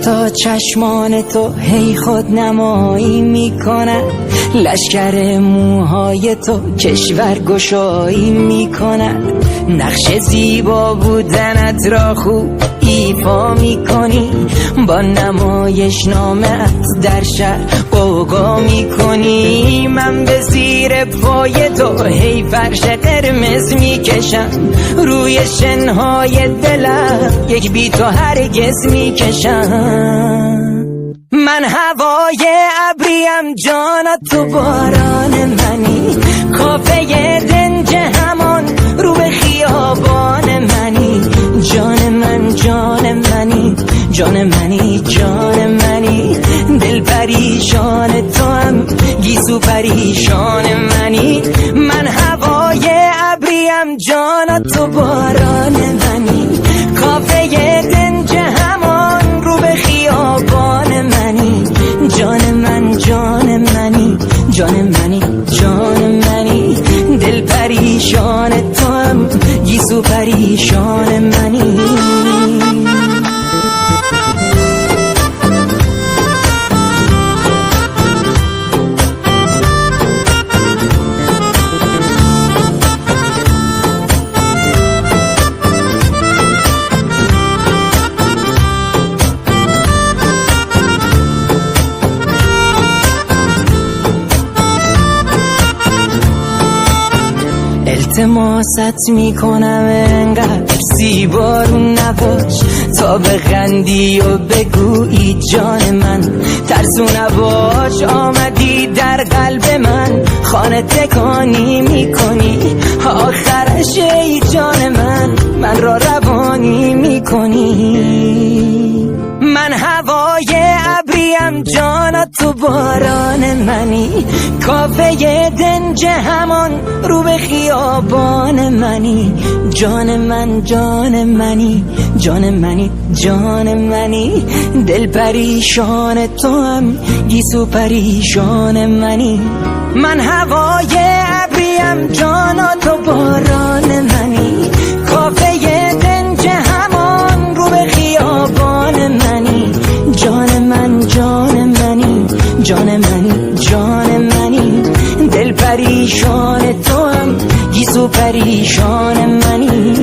تا چشمان تو هی خود نمایی میکنن، لشکر موهای تو کشور گشایی میکنن. نقش زیبا بودنت را خوب ایفا میکنی، با نمایش نامت در شهر قوقا میکنی. من به زیر پای تو هی فرش قرمز میکشم، روی شنهای دلم یک بی تو هرگز میکشم. من هوای ابریم جانت تو باران منی، کافه دنج همان رو به خیابان منی. جان من جان منی، جان منی جان منی، دل پریشان تو هم گیسو پریشان منی. من هوای ابریم جانت تو باران منی، کافه دنج همان رو به خیابان منی. جان من جان منی، جان منی جان منی، دل پریشان تو هم گیسو پریشان منی. التماست میکنم انقدر زیبارون نباش، تا بخندی و بگویی جان من ترسو نباش. آمدی در قلب من خانه تکانی میکنی، آخرش ای جان من را روانی میکنی. من هوای ابریم جانت تو باران منی، کافه دنج همان رو به خیابان منی. جان من جان منی، جان منی جان منی، دل پریشان تو هم گیسو پریشان منی. من هوای ابریم جانت تو باران منی، کافه دنج همان رو به خیابان منی. جان من جان منی، جان منی جان منی، دل پریشان تو هم گیسو پریشان منی.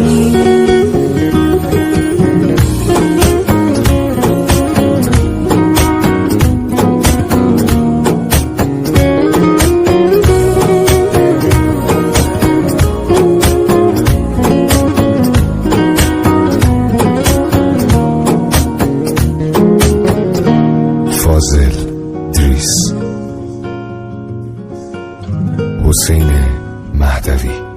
فاضل دریس، حسین مهدوی.